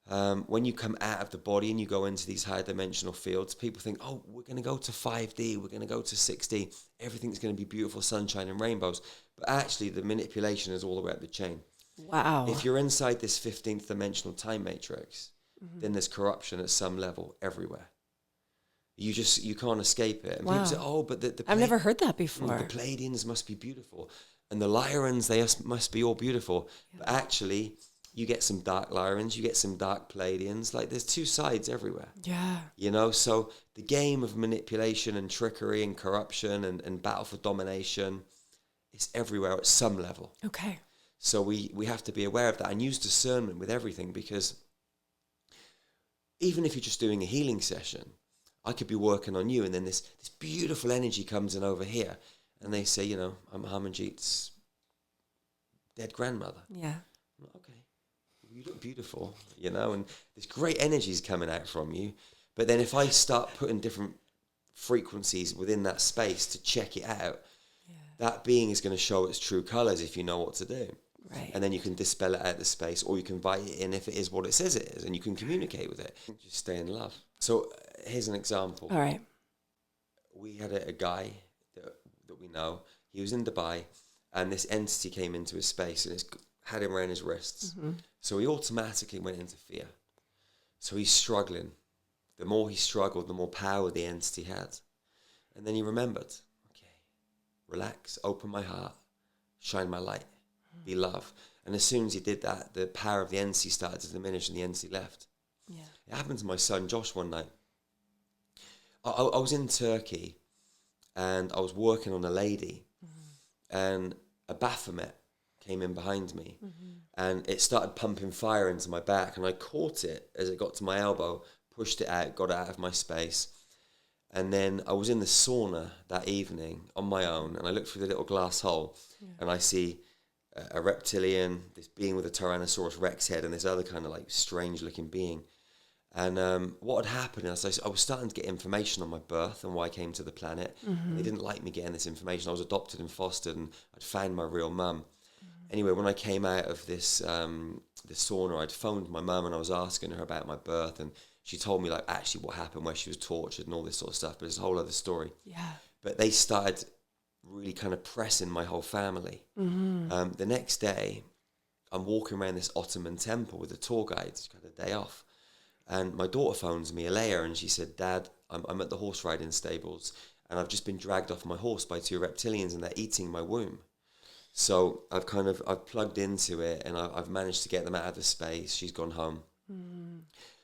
When you come out of the body and you go into these higher dimensional fields, people think, oh, we're going to go to 5D, we're going to go to 6D, everything's going to be beautiful sunshine and rainbows. But actually, the manipulation is all the way up the chain. Wow. If you're inside this 15th dimensional time matrix, then there's corruption at some level everywhere. You can't escape it. And people say, oh, but the I've never heard that before. The Pleiadians must be beautiful. And the Lyrans, they must be all beautiful. Yeah. But actually, you get some dark Lyrans, you get some dark Pleiadians. Like, there's 2 sides everywhere. Yeah. You know, so the game of manipulation and trickery and corruption and battle for domination is everywhere at some level. Okay. So we have to be aware of that and use discernment with everything, because even if you're just doing a healing session, I could be working on you, and then this beautiful energy comes in over here. And they say, you know, I'm Harmanjot's dead grandmother. Yeah. I'm like, okay, well, you look beautiful, you know, and this great energy is coming out from you. But then if I start putting different frequencies within that space to check it out, that being is going to show its true colors if you know what to do. Right. And then you can dispel it out of the space, or you can invite it in if it is what it says it is, and you can communicate with it. Just stay in love. So here's an example. All right. We had a guy that we know. He was in Dubai, and this entity came into his space and had him around his wrists. Mm-hmm. So he automatically went into fear. So he's struggling. The more he struggled, the more power the entity had. And then he remembered, okay, relax, open my heart, shine my light, be love. And as soon as he did that, the power of the entity started to diminish and the entity left. Yeah. It happened to my son Josh one night. I was in Turkey, and I was working on a lady, and a Baphomet came in behind me, and it started pumping fire into my back, and I caught it as it got to my elbow, pushed it out, got it out of my space. And then I was in the sauna that evening on my own, and I looked through the little glass hole, and I see a reptilian, this being with a Tyrannosaurus Rex head, and this other kind of like strange looking being. And what had happened is I was starting to get information on my birth and why I came to the planet. They didn't like me getting this information. I was adopted and fostered, and I'd found my real mum. Anyway, when I came out of this sauna, I'd phoned my mum and I was asking her about my birth, and she told me like actually what happened, where she was tortured and all this sort of stuff. But it's a whole other story. Yeah. But they started really kind of pressing my whole family. The next day, I'm walking around this Ottoman temple with a tour guide. Just got a day off. And my daughter phones me, Alea, and she said, Dad, I'm at the horse riding stables, and I've just been dragged off my horse by 2 reptilians, and they're eating my womb. So I've plugged into it, and I've managed to get them out of the space. She's gone home.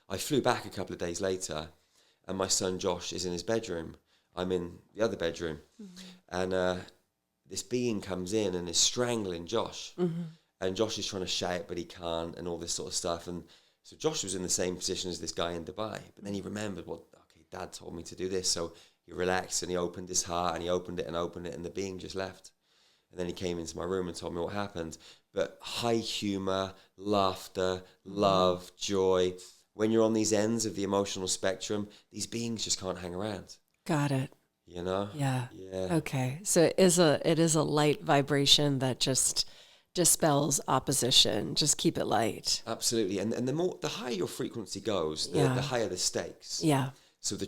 I flew back a couple of days later, and my son Josh is in his bedroom. I'm in the other bedroom, and this being comes in and is strangling Josh. And Josh is trying to shout, but he can't, and all this sort of stuff. And so Josh was in the same position as this guy in Dubai, but then he remembered, well, okay, Dad told me to do this. So he relaxed, and he opened his heart, and he opened it, and the being just left. And then he came into my room and told me what happened. But high humor, laughter, love, joy. When you're on these ends of the emotional spectrum, these beings just can't hang around. Got it. You know? Yeah. Yeah. Okay. So it is a light vibration that just dispels opposition. Just keep it light. Absolutely. And the higher your frequency goes, the higher the stakes. Yeah. So the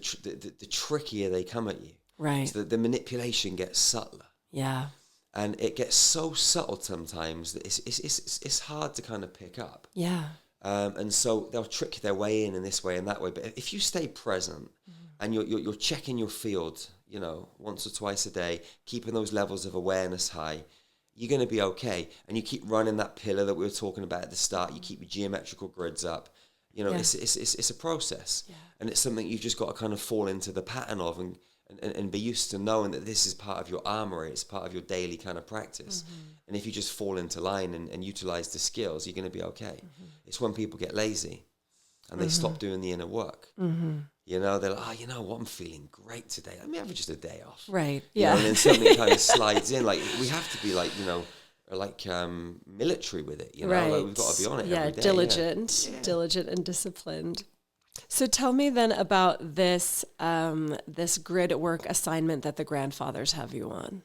trickier they come at you. Right. So the manipulation gets subtler. Yeah. And it gets so subtle sometimes that it's hard to kind of pick up. Yeah. And so they'll trick their way in this way and that way. But if you stay present and you're checking your field, once or twice a day, keeping those levels of awareness high, you're going to be okay. And you keep running that pillar that we were talking about at the start. You keep your geometrical grids up. It's a process. Yeah. And it's something you've just got to kind of fall into the pattern of and be used to knowing that this is part of your armory. It's part of your daily kind of practice. And if you just fall into line and utilize the skills, you're going to be okay. It's when people get lazy and they stop doing the inner work. They're like, you know what, I'm feeling great today. Let me have just a day off. Right. Yeah. And then something kind of slides in. Like, we have to be like, military with it. Right. Like, we've got to be on it every day. Diligent and disciplined. So tell me then about this this grid work assignment that the grandfathers have you on.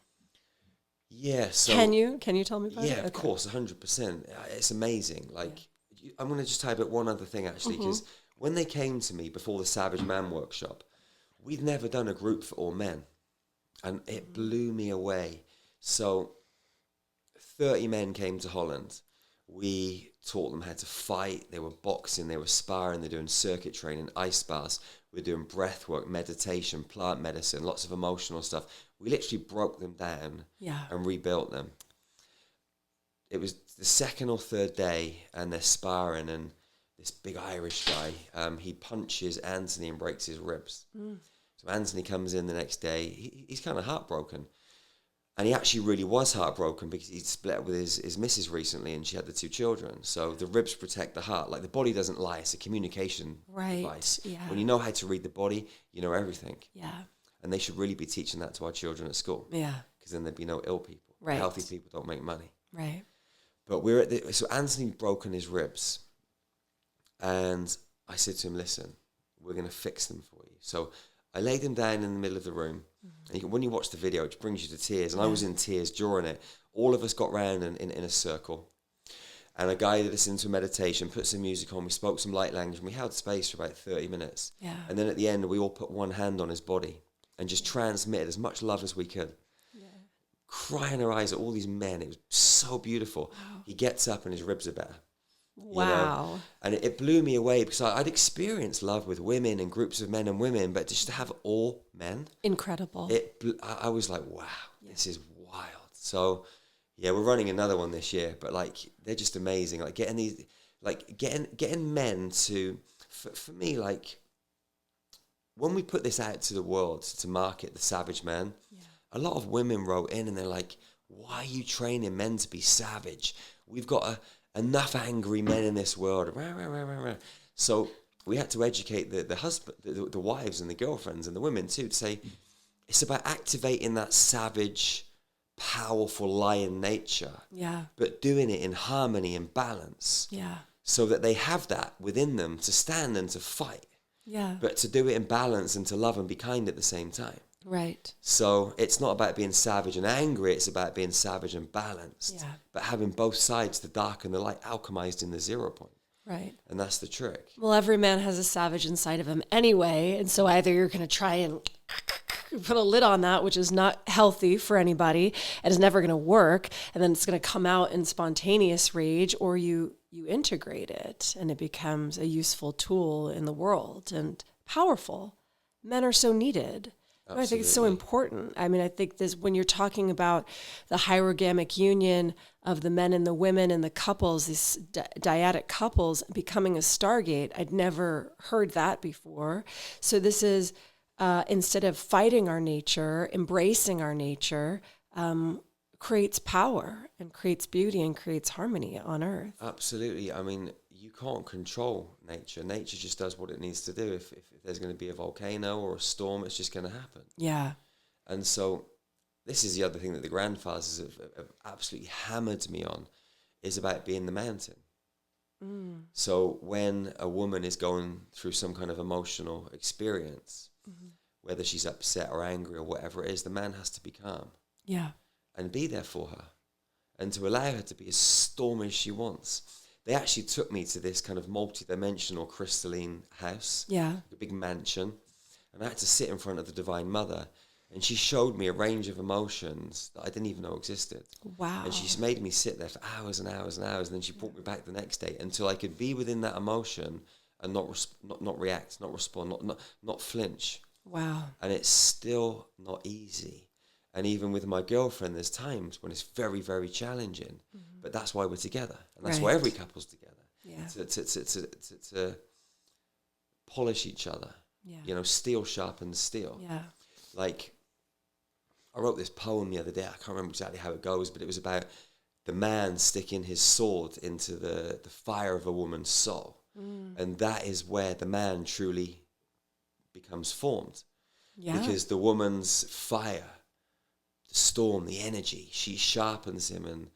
Yeah. So can you tell me about it? Yeah, of course, 100%. It's amazing. I'm going to just type out one other thing actually, because when they came to me before the Savage Man workshop, we'd never done a group for all men, and it blew me away. So 30 men came to Holland. We taught them how to fight. They were boxing, they were sparring, they're doing circuit training, ice baths. We're doing breath work, meditation, plant medicine, lots of emotional stuff. We literally broke them down and rebuilt them. It was the second or third day, and they're sparring, and this big Irish guy, he punches Anthony and breaks his ribs. So Anthony comes in the next day. He's kind of heartbroken. And he actually really was heartbroken because he'd split up with his missus recently, and she had the 2 children. So the ribs protect the heart. Like, the body doesn't lie. It's a communication device. Yeah. When you know how to read the body, you know everything. Yeah. And they should really be teaching that to our children at school. Yeah. Because then there'd be no ill people. Right. Healthy people don't make money. Right. But so Anthony broken his ribs. And I said to him, listen, we're going to fix them for you. So I laid him down in the middle of the room. And when you watch the video, it brings you to tears. And I was in tears during it. All of us got round in a circle. And I guided us into meditation, put some music on. We spoke some light language. And we held space for about 30 minutes. Yeah. And then at the end, we all put one hand on his body and just transmitted as much love as we could. Yeah. Crying our eyes at all these men. It was so beautiful. Wow. He gets up and his ribs are better. Wow. And it blew me away because I'd experienced love with women and groups of men and women, but just to have all men. Incredible. I was like, wow, this is wild. So, yeah, we're running another one this year, but they're just amazing. Getting men to, for me, when we put this out to the world to market the Savage Man, a lot of women wrote in and they're like, why are you training men to be savage? We've got enough angry men in this world. So we had to educate the husband, the wives and the girlfriends and the women too, to say it's about activating that savage, powerful lion nature. Yeah. But doing it in harmony and balance. Yeah. So that they have that within them to stand and to fight. Yeah. But to do it in balance and to love and be kind at the same time. Right. So it's not about being savage and angry, it's about being savage and balanced. Yeah. But having both sides, the dark and the light, alchemized in the 0 point. Right. And that's the trick. Well, every man has a savage inside of him anyway, and so either you're going to try and put a lid on that, which is not healthy for anybody and is never going to work. And then it's going to come out in spontaneous rage, or you integrate it and it becomes a useful tool in the world and powerful. Men are so needed. Absolutely. I think it's so important. I mean, I think this, when you're talking about the hierogamic union of the men and the women and the couples, these dyadic couples becoming a Stargate, I'd never heard that before. So this is, instead of fighting our nature, embracing our nature, creates power and creates beauty and creates harmony on Earth. Absolutely. I mean, you can't control nature. Nature just does what it needs to do. If there's going to be a volcano or a storm, it's just going to happen. Yeah. And so this is the other thing that the grandfathers have absolutely hammered me on, is about being the mountain. So when a woman is going through some kind of emotional experience, whether she's upset or angry or whatever it is, the man has to be calm. Yeah. And be there for her, and to allow her to be as stormy as she wants. They actually took me to this kind of multidimensional crystalline house, a big mansion, and I had to sit in front of the Divine Mother, and she showed me a range of emotions that I didn't even know existed. Wow. And she made me sit there for hours and hours and hours, and then she brought me back the next day until I could be within that emotion and not react, not respond, not flinch. Wow. And it's still not easy. And even with my girlfriend, there's times when it's very, very challenging. But that's why we're together. And that's why every couple's together. Yeah. To polish each other. Yeah. You know, steel sharpens steel. Yeah. Like, I wrote this poem the other day. I can't remember exactly how it goes, but it was about the man sticking his sword into the fire of a woman's soul. And that is where the man truly becomes formed. Yeah. Because the woman's fire, the storm, the energy, she sharpens him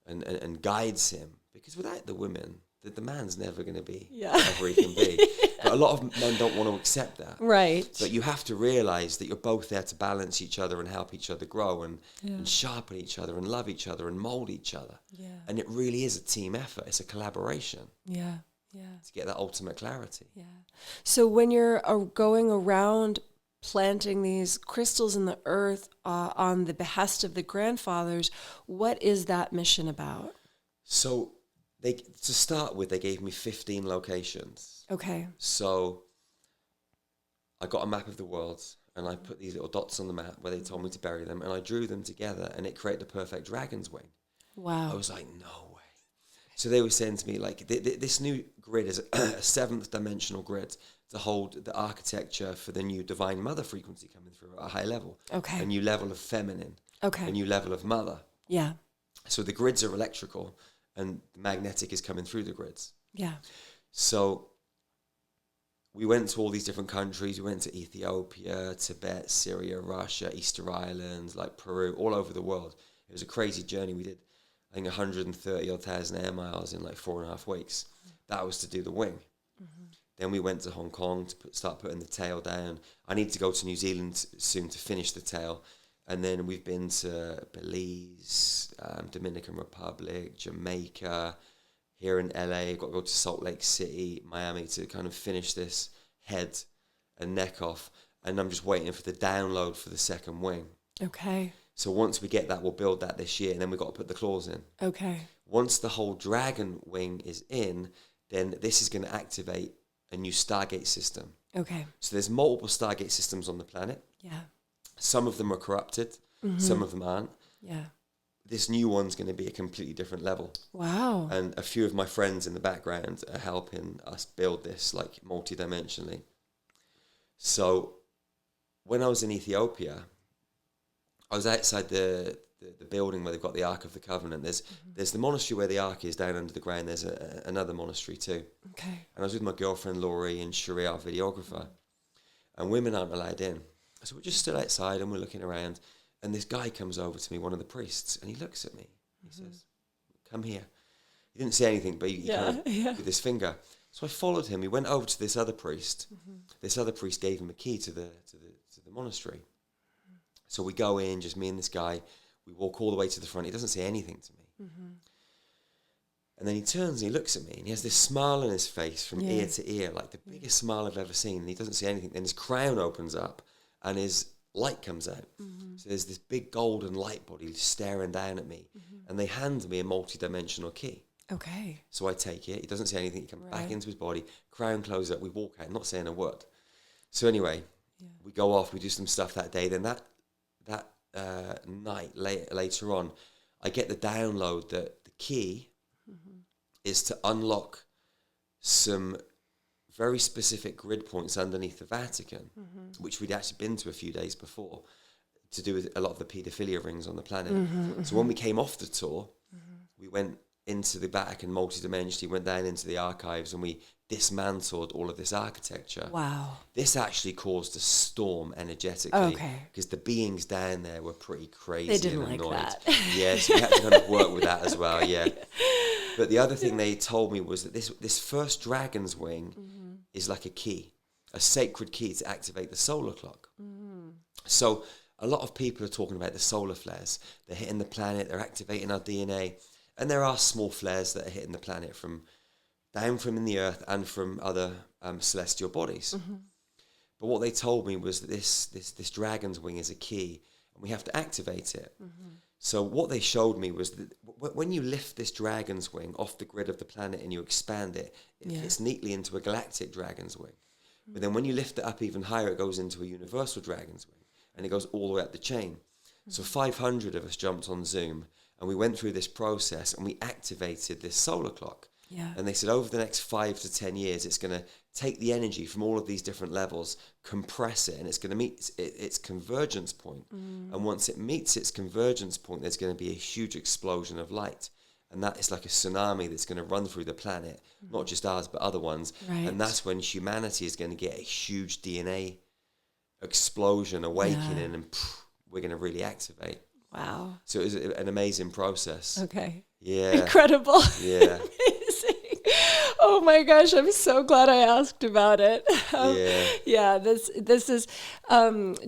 and guides him. Because without the women, the man's never going to be whatever he can be. But a lot of men don't want to accept that. Right. But you have to realize that you're both there to balance each other and help each other grow and sharpen each other and love each other and mold each other. Yeah. And it really is a team effort. It's a collaboration. Yeah. Yeah. To get that ultimate clarity. Yeah. So when you're going around planting these crystals in the earth on the behest of the grandfathers, what is that mission about? So to start with, they gave me 15 locations. Okay. So I got a map of the world and I put these little dots on the map where they told me to bury them, and I drew them together and it created the perfect dragon's wing. Wow. I was like, no way. So they were saying to me, like, this new grid is a seventh dimensional grid to hold the architecture for the new Divine Mother frequency coming through at a high level. Okay. A new level of feminine. Okay. A new level of mother. Yeah. So the grids are electrical and the magnetic is coming through the grids. Yeah. So we went to all these different countries. We went to Ethiopia, Tibet, Syria, Russia, Easter Islands, like Peru, all over the world. It was a crazy journey. We did, I think, 130,000 air miles in like 4.5 weeks. That was to do the wing. Then we went to Hong Kong to start putting the tail down. I need to go to New Zealand soon to finish the tail. And then we've been to Belize, Dominican Republic, Jamaica, here in LA. Got to go to Salt Lake City, Miami to kind of finish this head and neck off. And I'm just waiting for the download for the second wing. Okay. So once we get that, we'll build that this year. And then we've got to put the claws in. Okay. Once the whole dragon wing is in, then this is going to activate a new Stargate system. Okay. So there's multiple Stargate systems on the planet. Yeah. Some of them are corrupted. Some of them aren't. Yeah. This new one's going to be a completely different level. Wow. And a few of my friends in the background are helping us build this like multidimensionally. So when I was in Ethiopia, I was outside the building where they've got the Ark of the Covenant. There's the monastery where the Ark is down under the ground. There's another monastery too. Okay. And I was with my girlfriend Laurie and Sheree, our videographer. And women aren't allowed in. So we're just stood outside and we're looking around. And this guy comes over to me, one of the priests, and he looks at me. He says, "Come here." He didn't say anything, but he kind of with his finger. So I followed him. He went over to this other priest. This other priest gave him a key to the monastery. So we go in, just me and this guy. We walk all the way to the front. He doesn't say anything to me. And then he turns and he looks at me, and he has this smile on his face from ear to ear, like the biggest smile I've ever seen. And he doesn't say anything. Then his crown opens up, and his light comes out. So there's this big golden light body staring down at me, and they hand me a multidimensional key. Okay. So I take it. He doesn't say anything. He comes back into his body, crown closes up. We walk out, not saying a word. So anyway, we go off. We do some stuff that day. Then that night, later on, I get the download that the key is to unlock some very specific grid points underneath the Vatican, which we'd actually been to a few days before, to do with a lot of the paedophilia rings on the planet. So when we came off the tour, we went into the Vatican multidimensionally, went down into the archives, and we dismantled all of this architecture. Wow. This actually caused a storm energetically, because the beings down there were pretty crazy. They didn't and like annoyed. that. Yeah, so we had to kind of work with that as well. Yeah. But the other thing they told me was that this first dragon's wing is like a key, a sacred key to activate the solar clock. So a lot of people are talking about the solar flares. They're hitting the planet, they're activating our DNA. And there are small flares that are hitting the planet from down from in the earth and from other celestial bodies. But what they told me was that this dragon's wing is a key, and we have to activate it. So what they showed me was that when you lift this dragon's wing off the grid of the planet and you expand it, it fits neatly into a galactic dragon's wing. But then when you lift it up even higher, it goes into a universal dragon's wing, and it goes all the way up the chain. So 500 of us jumped on Zoom, and we went through this process, and we activated this solar clock. And they said over the next 5 to 10 years, it's going to take the energy from all of these different levels, compress it, and it's going to meet its convergence point. And once it meets its convergence point, there's going to be a huge explosion of light. And that is like a tsunami that's going to run through the planet, not just ours, but other ones. And that's when humanity is going to get a huge DNA explosion, awakening, and we're going to really activate. Wow. So it was an amazing process. Okay. Yeah. Incredible. Yeah. Amazing. Oh my gosh, I'm so glad I asked about it. This is,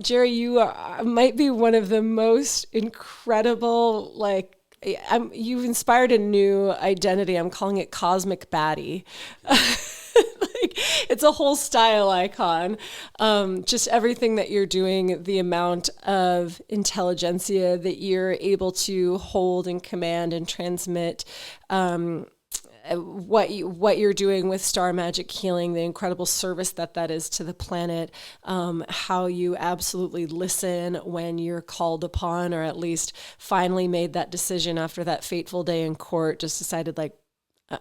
Jerry, you might be one of the most incredible, you've inspired a new identity. I'm calling it cosmic baddie. It's a whole style icon. Just everything that you're doing, the amount of intelligentsia that you're able to hold and command and transmit, what you're doing with star magic healing, the incredible service that is to the planet, how you absolutely listen when you're called upon, or at least finally made that decision after that fateful day in court, just decided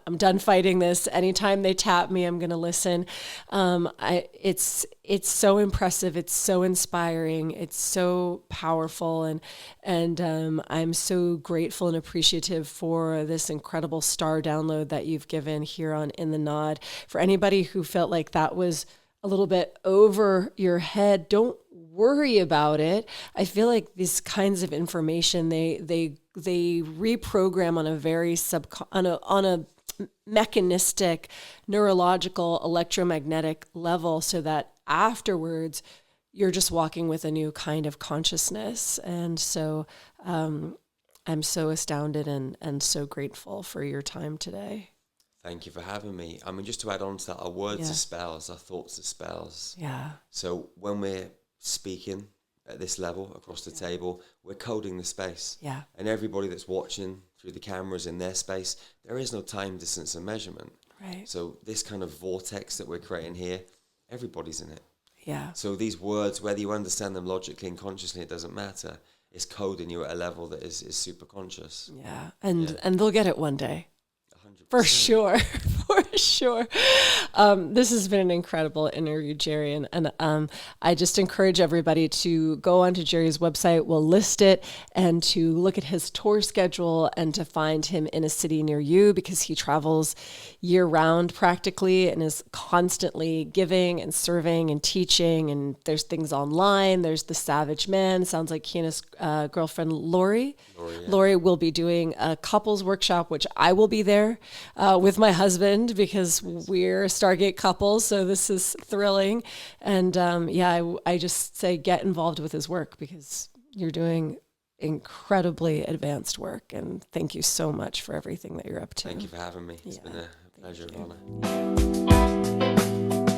I'm done fighting this. Anytime they tap me, I'm going to listen. It's so impressive. It's so inspiring. It's so powerful. And I'm so grateful and appreciative for this incredible star download that you've given here on In the Nod. For anybody who felt like that was a little bit over your head, don't worry about it. I feel like these kinds of information, they reprogram on a very on a mechanistic, neurological, electromagnetic level, so that afterwards you're just walking with a new kind of consciousness. And so I'm so astounded and so grateful for your time today. Thank you for having me. I mean, just to add on to that, our words are spells, our thoughts are spells. Yeah. So when we're speaking at this level across the table, we're coding the space. Yeah. And everybody that's watching through the cameras in their space, there is no time, distance, and measurement. Right. So this kind of vortex that we're creating here, everybody's in it. Yeah. So these words, whether you understand them logically and consciously, it doesn't matter. It's coding you at a level that is super conscious. Yeah. And they'll get it one day. 100%. For sure. For sure. This has been an incredible interview, Jerry. And I just encourage everybody to go onto Jerry's website. We'll list it, and to look at his tour schedule and to find him in a city near you, because he travels year round practically and is constantly giving and serving and teaching. And there's things online. There's the Savage Man. Sounds like he and his girlfriend, Lori will be doing a couples workshop, which I will be there with my husband, because we're a Stargate couple. So this is thrilling. And I just say get involved with his work, because you're doing incredibly advanced work. And thank you so much for everything that you're up to. Thank you for having me. It's been a pleasure and honor.